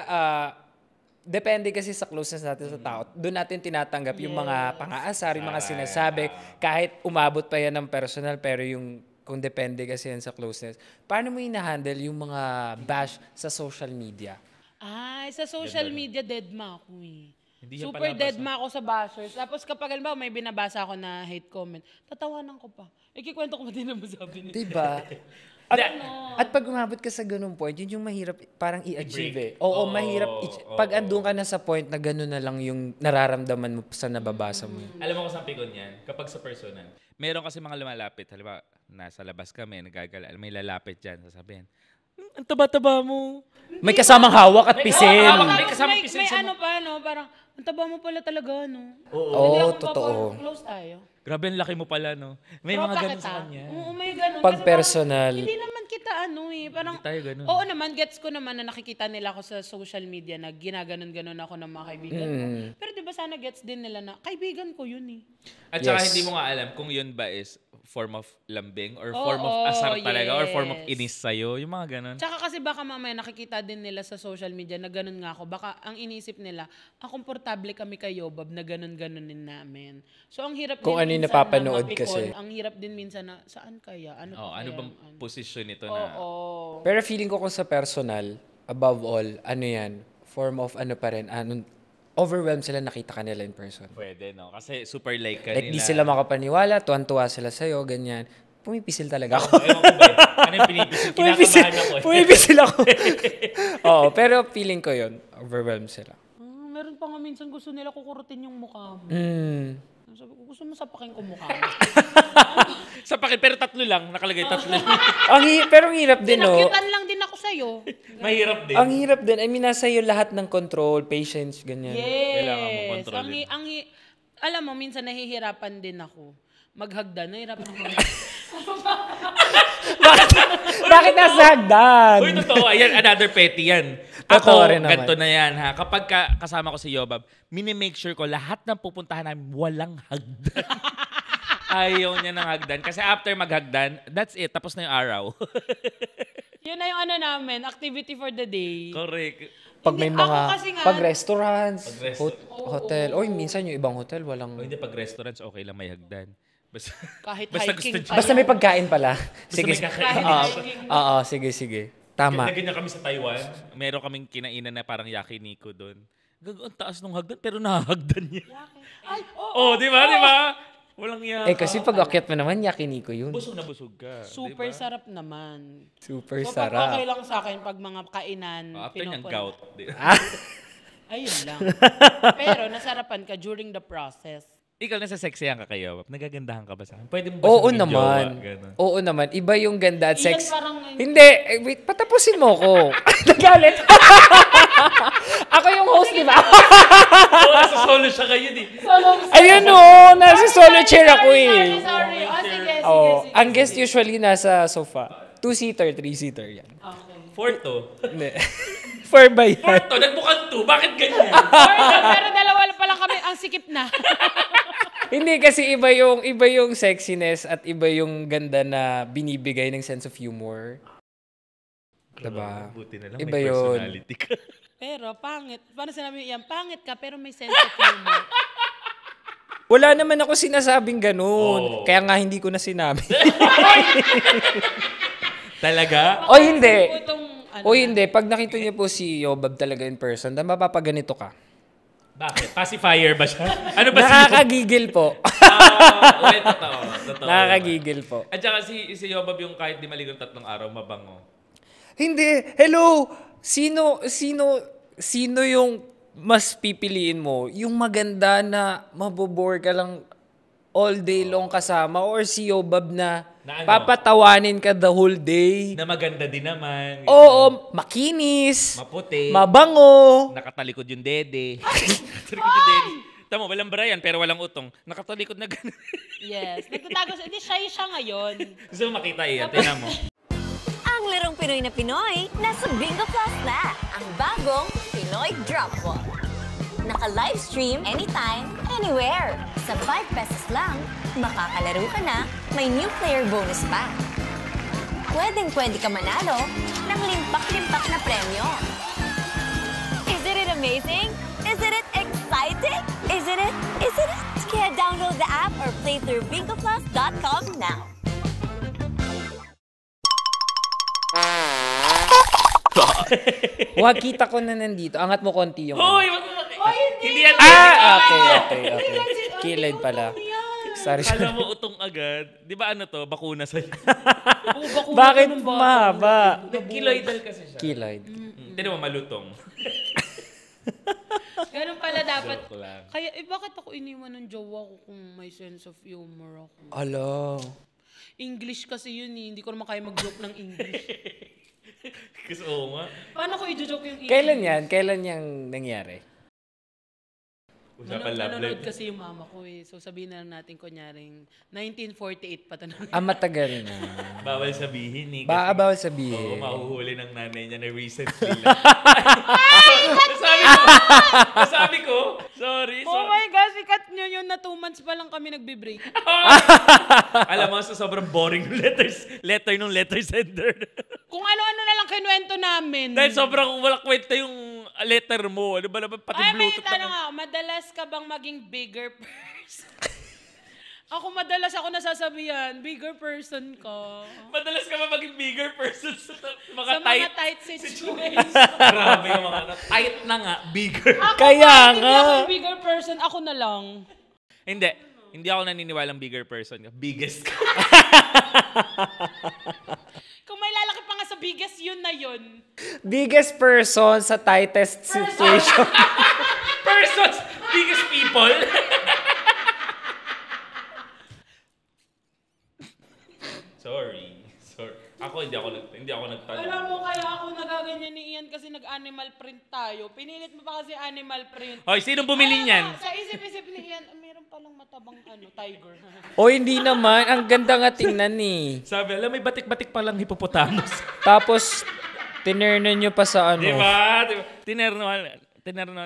depende kasi sa closeness natin sa tao. Doon natin tinatanggap yung mga pang-aasar, yung mga sinasabi. Kahit umabot pa yan ng personal, pero yung kung depende kasi yan sa closeness. Paano mo hinahandle yung mga bash sa social media? Ay, sa social media, deadma ako eh. Hindi yan Super palabas, deadma ako sa bashers. Tapos kapag alam may binabasa ako na hate comment, tatawanan ko pa. Ikikwento ko ba din ang masabi niya? Diba? At pag umabot ka sa ganung point, yun yung mahirap parang i-achieve eh. Oo, mahirap. Pag andun ka na sa point na ganun na lang yung nararamdaman mo sa nababasa mo. Alam mo kung saan pikon yan? Kapag sa personal. Meron kasi mga lumalapit. Halimbawa, nasa labas kami, nagagala. May lalapit dyan, sasabihin, ang taba-taba mo. May kasamang hawak at pisil. May Tapos kasama may pisil sa ano pa, no? Parang, ang taba mo pala talaga, no? Oo, totoo. Close tayo. Grabe, ang laki mo pala, no? May mga Tropa ganun kita. sa kanya. Oo, may ganun. Pag Kasi parang, personal. Hindi naman kita ano eh. Parang, Hindi tayo ganun. Oo naman, gets ko naman na nakikita nila ako sa social media na ginaganon-ganon ako ng mga kaibigan ko. Pero di ba sana gets din nila na kaibigan ko yun eh. At saka Yes. hindi mo nga alam kung yun ba is form of lambing or Oo, form of asar talaga or form of yes. inis sa'yo. Yung mga ganun. Tsaka kasi baka mamaya nakikita din nila sa social media na ganun nga ako. Baka ang inisip nila, komportable kami kay Yobab na ganun-ganunin namin. So ang hirap Kung din ano yung minsan napapanood na mapikon. kasi. Ang hirap din minsan na, saan kaya? Ano pa Ano kaya? bang posisyon nito na? Oo. Pero feeling ko kung sa personal, above all, ano yan, form of ano pa rin, overwhelmed sila nakita ka nila in person. Pwede, no? Kasi super like ka Like, nila. di sila makapaniwala, tuwan-tuwa sila sa'yo, ganyan. Pumipisil talaga ako. Ewan ko ba eh. Ano yung pinipisil? Kinakabahan ako eh. Pumipisil ako. Oo, pero feeling ko yun, overwhelmed sila. Meron pa nga minsan gusto nila kukurutin yung mukha mo. Sabi ko, gusto mo sapakin ko mukha mo. Sa pakin, pero tatlo lang. Nakalagay tatlo lang. Pero ang hirap din, no? Nakyutan lang din ako sa'yo. Mahirap din. Ang hirap din. I mean, nasa iyo lahat ng control, patience, ganyan. Kailangan mo Yes. kontrolin. Alam mo, minsan nahihirapan din ako. Maghagdan, nahihirapan ako. Bakit nasa hagdan? Uy, totoo. Ayan, another petty yan. Totoo Ako, rin naman. ganito na yan ha. Kapag kasama ko si Yobab, minimake sure ko lahat ng pupuntahan namin walang hagdan. Ayaw niya ng hagdan. Kasi after maghagdan, that's it. Tapos na yung araw. Yun na yung ano namin, activity for the day. Correct. Pag may Hindi, ako mga, kasi nga- pag restaurants, Pag hotel. Oy, minsan yung ibang hotel, walang... O hindi, pag restaurants, okay lang may hagdan. Basta, Kahit basta hiking gusto pa. Basta may pagkain pala. Sige. may kakain. Kahit hiking. Oo, sige. Tama. Ganyan kami sa Taiwan. Meron kaming kinainan na parang yakiniku doon. Gago, ang taas ng hagdan, pero nahagdan niya. Ay, Oh, di ba? Di ba? Walang yaka. Kasi pag akyat mo naman, yakiniko yun. Busog na busog ka. super di ba? sarap naman. Super So, pag sarap. okay lang sa akin pag mga kainan, After niyang pinupun- gout. di ba? Ayun lang. Pero nasarapan ka during the process. Ikaw nasa sexyan ka kayo. Nagagandahan ka ba sa akin? Pwede mo ba Oo sabihin naman. jowa? Ganun. Oo naman. Iba yung ganda at Iyan sex. parang- Hindi. Wait, patapusin mo ko. Nagalit. Ako yung host, di ba? Oo, nasa solo siya kayo di. Ayun o. Nasa solo chair ako eh. Sorry. Oh, sige. Oh, ang guest usually nasa sofa. 2-seater, 3-seater yan. Fourto. Hindi. 4 by yan. Fourto, nagbukan two. Bakit ganyan? Pero dalawa pa lang kami, ang sikip na. Hindi kasi iba yung sexiness at iba yung ganda na binibigay ng sense of humor. Diba? Buti na lang Iba may yun. personality ka. Pero pangit. Paano sinabi yan? Pangit ka pero may sense of humor. Wala naman ako sinasabing ganun. Oo. Kaya nga hindi ko na sinabi. Talaga? O hindi. Ano O hindi. Pag nakita niyo po si Yobab talaga in person, dan mapapaganito ka. Bakit? Pacifier ba siya? Ano ba Nakakagigil po. Uy, totoo. Nakakagigil po. At saka si Yobab yung kahit di maligo 3 araw, mabango. Hindi. Hello! Sino yung mas pipiliin mo? Yung maganda na mabobore ka lang all day long kasama or si Yobab na Na ano? papatawanin ka the whole day? Na maganda din naman. Oo, makinis, Maputi. mabango. Nakatalikod yung dede. Nakatalikod yung dede. Tama, walang Brian pero walang utong. Nakatalikod na gano'n. Yes. Nagtatago siya. Hindi, shy siya ngayon. Gusto mo makita iyan? Tingnan mo. Ang larong Pinoy na Pinoy, nasa Bingo Plus na. Ang bagong Pinoy Drop Ball. Naka-livestream anytime, anywhere. Sa 5 pesos lang, makakalaro ka na, may new player bonus pa. Pwedeng-pwede ka manalo ng limpak-limpak na premyo. Isn't it amazing? Isn't it exciting? Isn't it? Kaya download the app or play through bingoplus.com now. Wag, kita ko na nandito. Angat mo konti yung... Hoy! Hindi yan. Okay. Kilid pala. Sorry. Kala mo utong agad. Di ba ano to? Bakuna sa'yo. Bakit mahaba? Kiloidal kasi siya. Kilid. Tignan mo, malutong. Ganun pala dapat. Joke lang. Kaya, bakit ako iniwan ng jowa ko kung may sense of humor ako? Ala. English kasi yun eh. Hindi ko naman kaya mag-joke ng English. Kasi oo nga. Paano ko i-joke yung English? Kailan yan? Kailan yang nangyari? Usapan love Nanonood life. kasi yung mama ko eh. So sabihin na lang natin kunyaring 1948 pa tanong. Matagal na. Bawal sabihin eh. Bawal Oo, sabihin. mahuhuli ng nanay niya na recently lang. Sabi ko, sorry. Oh my gosh, ikat nyo yun na 2 months pa lang kami nagbe-break. Alam mo, sa sobrang boring ng letter nung letter sender. Kung ano-ano na lang kinuwento namin. Dahil sobrang wala kwenta yung letter mo. Ano ba naman, pati Ay, may Bluetooth tanong na. ako, madalas ka bang maging bigger person? Madalas ako nasasabihan, bigger person ka. Madalas ka ba maging bigger person sa mga Sa tight? mga tight situations. Grabe yung mga tight na nga, bigger. Kaya Kahit hindi nga. ako yung bigger person, ako na lang. Hindi ako naniniwalang bigger person. Biggest ka. Kung may lalaki pa nga sa biggest, yun na yun. Biggest person sa tightest situation. Persons, biggest people. Sorry. Ako hindi ako nagtanong. Alam mo, kaya ako nagaganyan ni Ian kasi nag-animal print tayo. Pinilit mo pa kasi animal print. Hoy, sinong bumili niyan? Sa isip-isip ni Ian, meron palang matabang tiger. O hindi naman, ang ganda nga tingnan eh. Sabi, alam, may batik-batik palang hippopotamus. Tapos, tinernan nyo pa sa ano. Diba?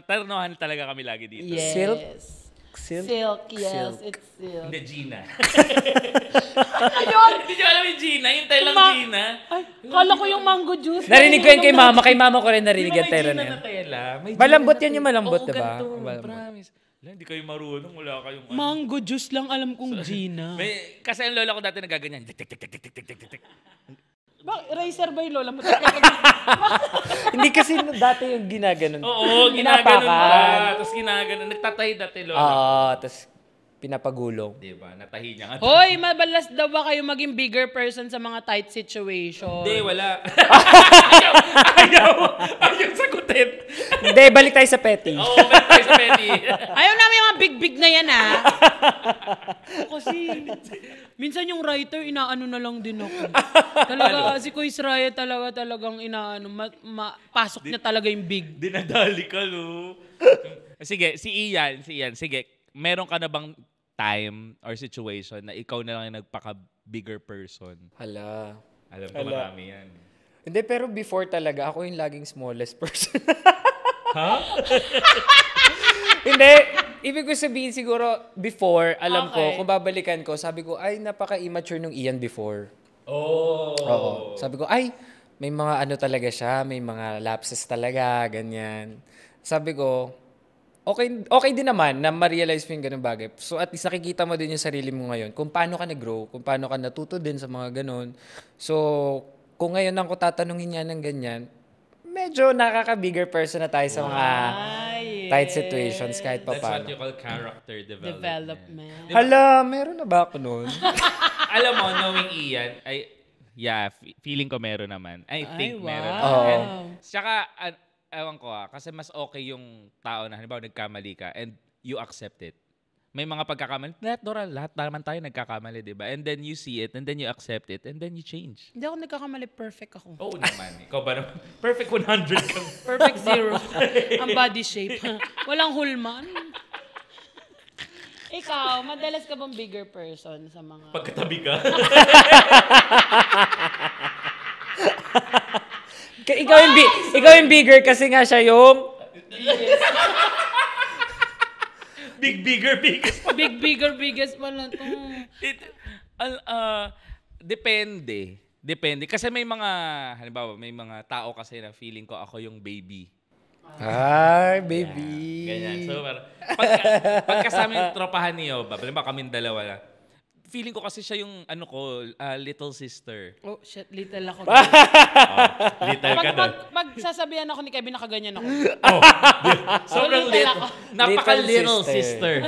Ternohan talaga kami lagi dito. Yes. Silk? Silk, yes, it's silk. Hindi, Gina. Ayun! Hindi nyo alam yung Gina? Yung Thailand Gina? Ay, kala ko yung mango juice. Narinig ko yan kay mama. Kay mama ko rin narinig Di yan ba tayo may na Gina yan. na tela? May Malambot Gina yan na yung tela. malambot, Oo, diba? ganito. Malambot. Promise. Wala, hindi kayo marunong. Wala kayong ano. Mango juice lang alam kong Gina. Kasi ang lola ko dati nagaganyan. Tik, tik, tik, tik, tik, tik, tik, tik. Racer ba yung lola mo? Hindi kasi dati yung ginaganon. Oo, ginaganon pa. Pinapakan. Tapos ginaganon. Nagtatahi dati lola. Oo, tapos pinapagulong. Diba? Natahi niya nga. Hoy, mabalas daw ba kayo maging bigger person sa mga tight situation? Hindi, wala. Ayaw sagutin. Hindi, balik tayo sa petty. Oo, balik tayo sa petty. Ayaw namin yung mga big-big na yan, ha? Kasi, minsan yung writer, inaano na lang din ako. Talaga, si Kuya Raya talagang inaano, pasok niya talaga yung big. Dinadali ka, no? Sige, si Ian, sige. Meron ka na bang time or situation na ikaw na lang yung nagpaka-bigger person? Hala. Alam ko marami yan. Hindi, pero before talaga, ako yung laging smallest person. Ha? Hindi. Ibig ko sabihin siguro, before, alam ko, Okay. kung babalikan ko, sabi ko, ay, napaka-immature nung Ian before. Oh. Oo. Sabi ko, ay, may mga ano talaga siya, may mga lapses talaga, ganyan. Sabi ko, okay din naman na ma-realize mo yung ganun bagay. So at least nakikita mo din yung sarili mo ngayon, kung paano ka nag-grow, kung paano ka natuto din sa mga ganun. So, kung ngayon ako tatanungin niya ng ganyan, medyo nakaka-bigger person na tayo sa mga tight situations kahit pa That's what paano. you call character development. Hala, meron na ba ako nun? Alam mo, knowing Ian, feeling ko meron naman. I think wow. meron. Oo. And, tsaka, ewan ko kasi mas okay yung tao na, halimbawa, nagkamali ka and you accept it. May mga pagkakamali. Lahat naman tayo nagkakamali, di ba? And then you see it, and then you accept it, and then you change. Hindi ako nagkakamali. Perfect ako. Oo naman. Ikaw ba naman? Perfect 100 ka. Perfect 0. Ang body shape. Walang hulma. Ikaw, madalas ka bang bigger person sa mga... Pagkatabi ka. ikaw yung bigger kasi nga siya yung... Biggest. Biggest pala to. Depende. Kasi may mga, halimbawa, may mga tao kasi na feeling ko ako yung baby. Ay, baby. Ganyan. So, pagka sa amin tropahan niyo, halimbawa kaming dalawa na, feeling ko kasi siya yung, little sister. Oh, shit. Little ako. Little ka doon. Pag sasabihan ako ni Kevin, nakaganyan ako. Sobrang little little. ako. Napaka-little sister.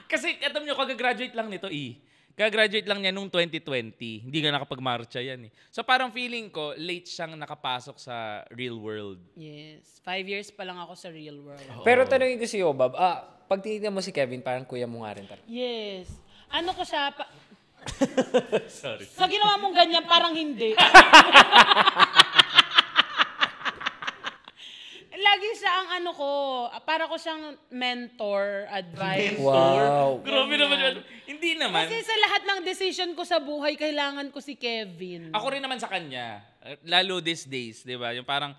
Kasi, alam nyo, kagagraduate lang nito, Kagagraduate lang niya nung 2020. Hindi nga nakapag-marcha yan, So, parang feeling ko, late siyang nakapasok sa real world. Yes. 5 years pa lang ako sa real world. Pero tanongin ko si Obab, pag tinitignan mo si Kevin, parang kuya mo nga rin. Yes. Ano ko siya? Sorry. Sa ginawa mong ganyan, parang hindi. Lagi siya ang para ko siyang mentor, advice. Wow. Grabe naman yun. Hindi naman. Kasi sa lahat ng decision ko sa buhay, kailangan ko si Kevin. Ako rin naman sa kanya. Lalo these days, di ba? Yung parang,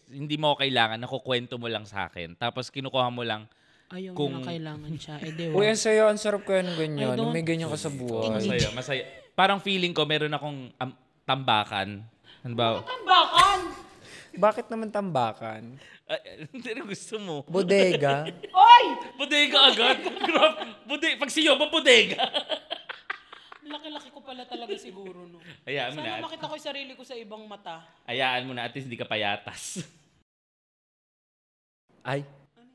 hindi mo kailangan, nakukwento mo lang sa akin. Tapos kinukuha mo lang. Ayaw kung... na kailangan siya. Uy, ang sayo, ang sarap ko yan ganyan. May ganyan ka sa buhay. Masaya. Parang feeling ko, meron akong tambakan. Ano ba? Tambakan! Bakit naman tambakan? Hindi na gusto mo. Bodega. Oy! Bodega agad. Pag si Yoba, bodega. Laki-laki ko pala talaga siguro, no? Hayaan mo Sana na. makita ko yung sarili ko sa ibang mata. Hayaan mo na, at least hindi ka payatas. Ay.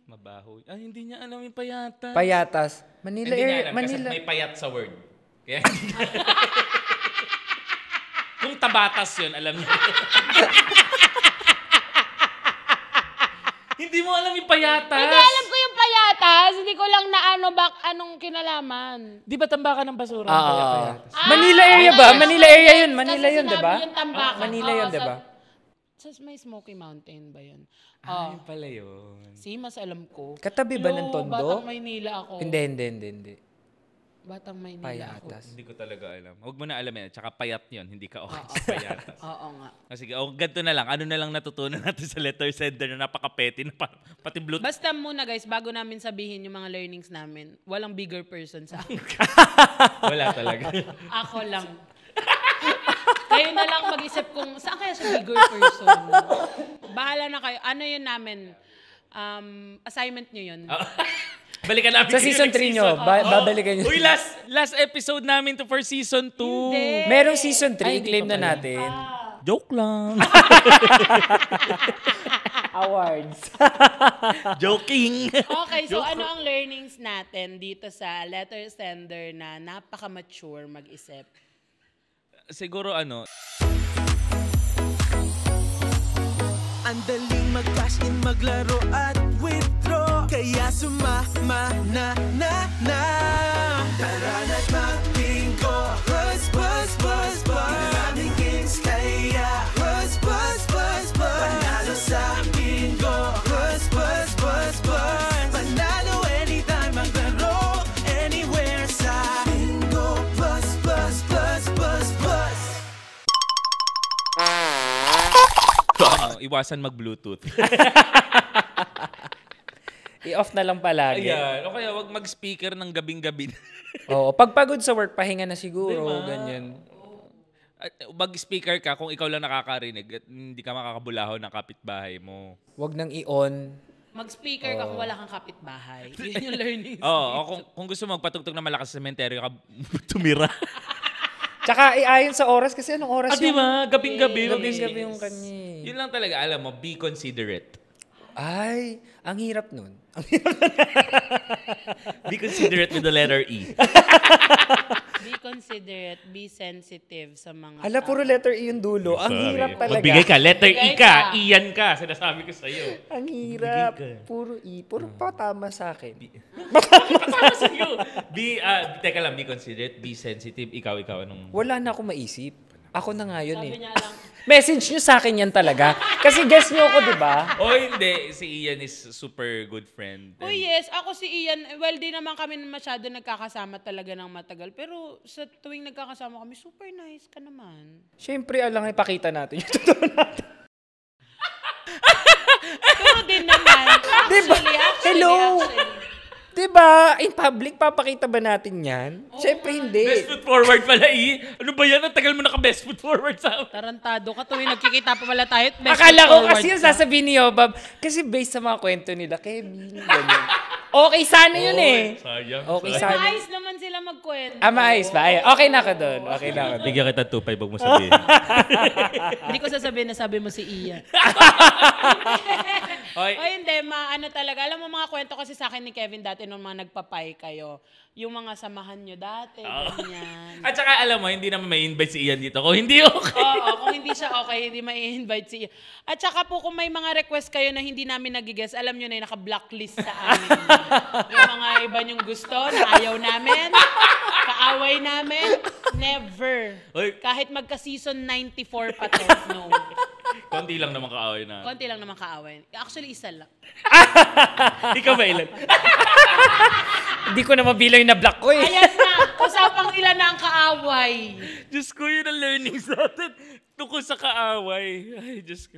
Mabaho. Ay, hindi niya alam yung payatas. Payatas. Manila Hindi niya area. alam kasi Manila. may payat sa word. Kaya kung tabatas yun, alam niya. Hindi mo alam yung payatas. Hindi alam ko yung payatas. Hindi ko lang anong kinalaman. Di ba tambakan ng basura? Payatas. Manila area ba? Manila area yun. Manila yun, di ba? Yung tambakan. Manila yun, di ba? Sa may Smoky Mountain ba yun? Yun pala yun. Mas alam ko. Katabi ba ng Tondo? Batang Maynila ako. Hindi. Batang Maynila Payatas. Hindi ko talaga alam. Huwag mo na alam yan. Tsaka payat yun. Hindi ka okay sa payatas. Oo nga. Sige, ganito na lang. Ano na lang natutunan natin sa letter sender na napaka-petty na pati Bluetooth. Basta muna guys, bago namin sabihin yung mga learnings namin, walang bigger person sa akin. Wala talaga. Ako lang. Kayo na lang mag-isip kung saan kaya siya bigger person. Bahala na kayo. Ano yun namin? Assignment nyo yun. Balikan namin Sa season 3 nyo, babalikan nyo. Uy, last episode namin to for season 2. Hindi. Merong season 3, claim na natin. Joke lang. Awards. Joking. Okay, so ano ang learnings natin dito sa letter sender na napaka-mature mag-isip? Siguro Ang daling mag-cash in, maglaro at withdraw. Kaya sumama na. Tara na't mag-bingo. Buzz. Maraming games kaya buzz. Panalo sa bingo. Buzz. Panalo anytime, maglaro anywhere sa bingo. Buzz. Iwasan mag-Bluetooth. I-off na lang palagi. Ayan. O kaya wag mag-speaker ng gabing-gabi. Oo, pag pagod sa work, pahinga na siguro, ganyan. Mag-speaker ka kung ikaw lang nakakarinig at hindi ka makakabulaho ng kapitbahay mo. Wag nang i-on. Mag-speaker ka kung wala kang kapitbahay. Yun yung learnings. Oo, kung gusto mo magpatugtog na malakas sa sementeryo ka, tumira. Tsaka iayon sa oras kasi anong oras Di ba? Gabing-gabi. Gabing-gabi yung kanya eh. Yun lang talaga, alam mo, be considerate. Ay, ang hirap nun. Be considerate with the letter E. Be considerate, be sensitive sa mga Ala, puro letter E yung dulo. Ang hirap talaga. Magbigay ka, letter E Magbigay ka, ka. iyan ka, sinasabi ko sa'yo. Ang hirap. Magbigay ka. Puro E. Puro pa tama sa akin. Tama sa'yo. Teka lang, be considerate, be sensitive. Ikaw, anong... Wala na ako maisip. Ako na nga yun Sabi eh. niya lang, Message nyo sa akin yan talaga. Kasi guess nyo ako, di ba? Oh, hindi. Si Ian is super good friend. oh yes, ako si Ian, well, di naman kami masyado nagkakasama talaga ng matagal. Pero sa tuwing nagkakasama kami, super nice ka naman. Siyempre, alang ipakita natin yung totoo natin. Pero din naman, Diba? Hello? actually. Diba? In public, papakita ba natin yan? Siyempre, hindi. Best foot forward pala, Ano ba yan? Ang tagal mo naka-best foot forward sa akin. Tarantado ka tuwing nagkikita pa pala tayo. Akala ko kasi yung sasabihin ni Yobab, kasi based sa mga kwento nila, Kevin, ganyan. Okay sana yun eh. Sayang. Okay sayang. sana. Maayos naman sila magkwento. Maayos ba? Ay, okay na ako doon. Okay na ako doon. Bigyan kita 2.5, wag mo sabihin. Hindi ko sasabihin na sabi mo si Ian. Okay. O hindi, ano talaga. Alam mo mga kwento kasi sa akin ni Kevin dati nung mga nagpapay kayo. Yung mga samahan nyo dati, ganyan. At saka alam mo, hindi naman may invite si Ian dito. Kung hindi okay. Oo, kung hindi siya okay, hindi mai-invite si Ian. At saka po kung may mga request kayo na hindi namin nagigess, alam nyo na yung naka-blacklist sa amin. Yung mga iba nyong gusto na ayaw namin, kaaway namin, never. Oy. Kahit magka-season 94 pa to, no. Konti lang naman kaaway na. Konti lang naman kaaway. Actually, isa lang. Ikaw ba ilan? Hindi ko na mabilang yung na-block ko eh. Ayan na, usapang ilan na ang kaaway. Diyos ko, yun ang learnings natin. Tungkol sa kaaway. Ay, Diyos ko.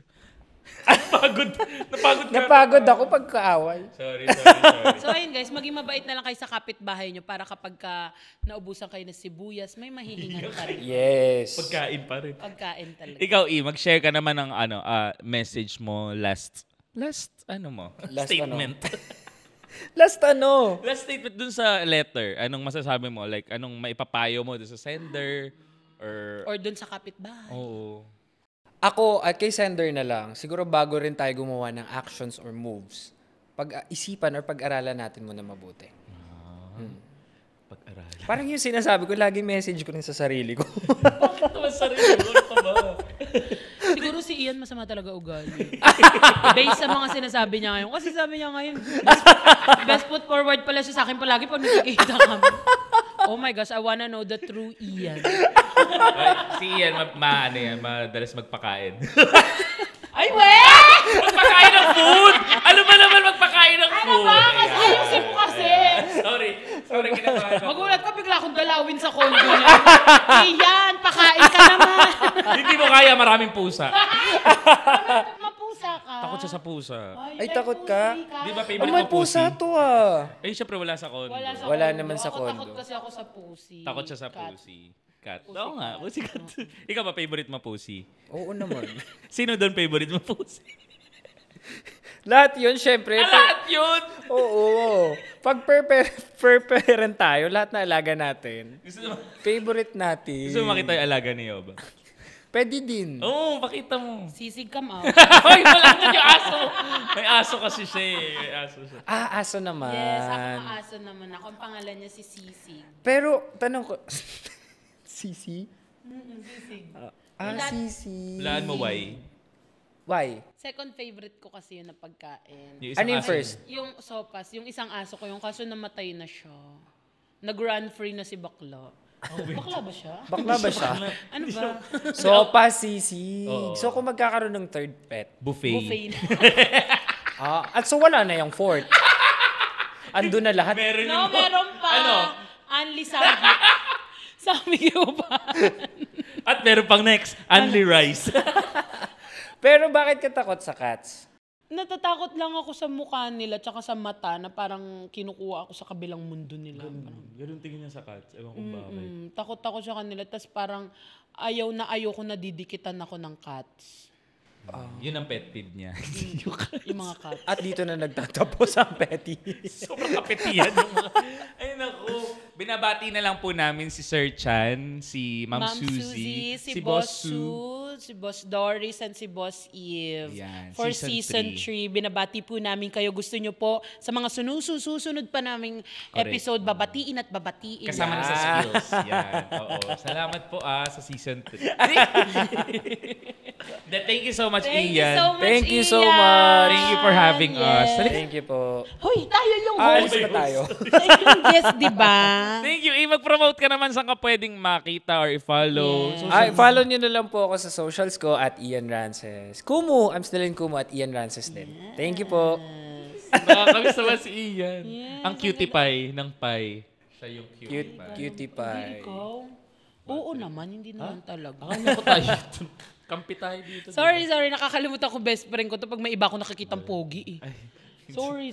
Napagod ka. Napagod ako pagkaaway. Sorry. So ayun guys, maging mabait na lang kayo sa kapitbahay nyo para kapag naubusan kayo ng sibuyas, may mahihingan pa rin. Yes. Pagkain pa rin. Pagkain talaga. Ikaw, mag-share ka naman ng message mo last statement. Last ano? Last statement dun sa letter. Anong masasabi mo? Like, anong maipapayo mo dun sa sender? Or dun sa kapitbahay. Oo. Ako, at kay sender na lang, siguro bago rin tayo gumawa ng actions or moves, pag-isipan or pag-aralan natin muna mabuti. Pag-aralan. Parang yung sinasabi ko, lagi message ko rin sa sarili ko. Bakit naman sarili mo? Ano pa ba? Siguro si Ian masama talaga ugali. Based sa mga sinasabi niya ngayon. Kasi sabi niya ngayon, best foot forward pala siya sa akin palagi pag nakikita kami. Oh my gosh, I wanna know the true Ian. Si Ian, madalas magpakain. Ay, we! Magpakain ng food! Ano ba naman magpakain ng food? Ano ba? Kasi ayusin mo kasi. Sorry, kinakain ako. Magulat ka, bigla akong dalawin sa condo niya. Ian, pakain ka naman. Hindi mo kaya, maraming pusa. Mapusa ka. Takot siya sa pusa. Ay, takot ka? Di ba Oh, favorite may mo pusi? pusa to ah. Eh, syempre wala sa condo. Wala naman sa Takot condo. kasi ako sa pusi. Takot siya sa Cat. pusi. Cat. Oo nga, pusi cat. Ikaw ba favorite mo pusi? Oo naman. Sino doon favorite mo pusi? Lahat yun, syempre. Lahat yun! Oo. Pag per parent tayo, lahat na alaga natin. Favorite natin. Gusto mo makita yung alaga ni Yoba? Pwede din. Oo, pakita mo. Sisig ka ma. Hoy, wala na yung aso. May aso kasi siya eh. May aso siya. Aso naman. Yes, ako maaso naman ako. Ang pangalan niya si Sisig. Pero, tanong ko, Sisi? Sisig. Sisi. Walaan mo why? Why? Second favorite ko kasi yun na pagkain. Yung isang Ano yung aso. first? Yung sopas, yung isang aso ko, yung kaso namatay na siya. Nag-run free na si Bakla. Bakla ba siya? Bakla ba siya? Ano ba? Sopa, sisi. Oo. So, kung magkakaroon ng third pet. Buffet. Buffet na. At so, wala na yung fourth. Ando na lahat. Meron No, meron pa. Ano? Only Sammy. Sammy ba? At meron pang next, only rice. Pero bakit ka takot sa cats? Natatakot lang ako sa mukha nila tsaka sa mata na parang kinukuha ako sa kabilang mundo nila. Ganun tingin niya sa cats. Ewan kong bakit. Takot ako sa kanila. Tapos parang ayaw ko na didikitan ako ng cats. Yun ang pet peeve niya. Yung mga cats. At dito na nagtatapos ang petty. Sobrang kapitihan yung mga... Ay, naku. binabati na lang po namin si Sir Chan, si Ma'am Suzy, si Boss Sue, si Boss Doris, and si Boss Eve. Yan, For season season 3, binabati po namin kayo. Gusto nyo po, sa mga susunod pa naming episode, babatiin at babatiin. Kasama na sa skills. Yan. Oo. Salamat po sa season 3. Thank you so much, Ian. Thank you so Ian. much. Thank you for having us. Thank you po. Hoy, tayo yung Alis host. na tayo. Tayo yung guest, di ba? Thank you. Mag-promote ka naman saan ka pwedeng makita or i-follow. Yeah. Follow nyo na lang po ako sa socials ko at Ian Rances. Kumu, I'm still in Kumu at Ian Rances din. Thank you po. Nakakamiss naman si Ian. Ang cutie pie ng pie. Siya yung Cutie pie. Ikaw? Oo naman, hindi naman talaga. Akala ko tayo. Kampi tayo dito. Sorry, nakakalimutan ko best friend ko to pag may iba ako nakikitang pogi eh. Sorry.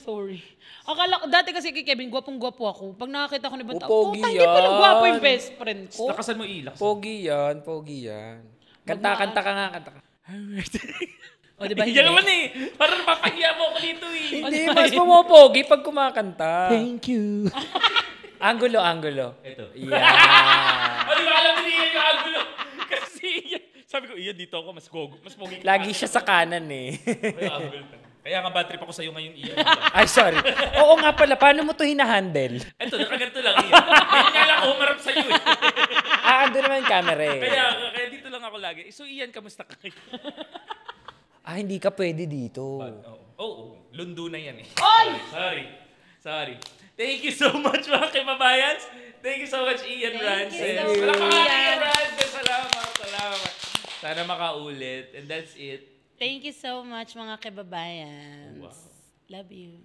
Akala ko, dati kasi kay Kevin, gwapong-gwapo ako. Pag nakakita ko ni ibang tao, pogi hindi pala yan. gwapo yung best friend ko. Lakasan mo lakasan. Pogi yan. Kanta ka. O, di ba? Yan naman eh. Parang papahiya mo ako dito eh. Hindi, mas pumopogi pag kumakanta. Thank you. Angulo. Ito. Yeah. O, di ba alam mo niya yung angulo? Kasi sabi ko, Ian, dito ako, mas pogi. Lagi siya sa kanan eh. Kaya angulo. Kaya nga bad trip ako sa'yo ngayon, Ian. Ay, sorry. Oo nga pala, paano mo to hinahandle? Ito, nakaganto lang, Ian. Hindi nga lang ako humarap sa'yo eh. Ando naman yung camera eh. Kaya dito lang ako lagi. So, Ian, kamusta ka? Hindi ka pwede dito. Oo. Lundo na yan eh. Oy! Sorry. Thank you so much, mga kibabayans. Thank you so much, Ian Rances. Thank you so much, Ian Rances. Salamat. Sana makaulit. And that's it. Thank you so much, mga kababayans. Wow. Love you.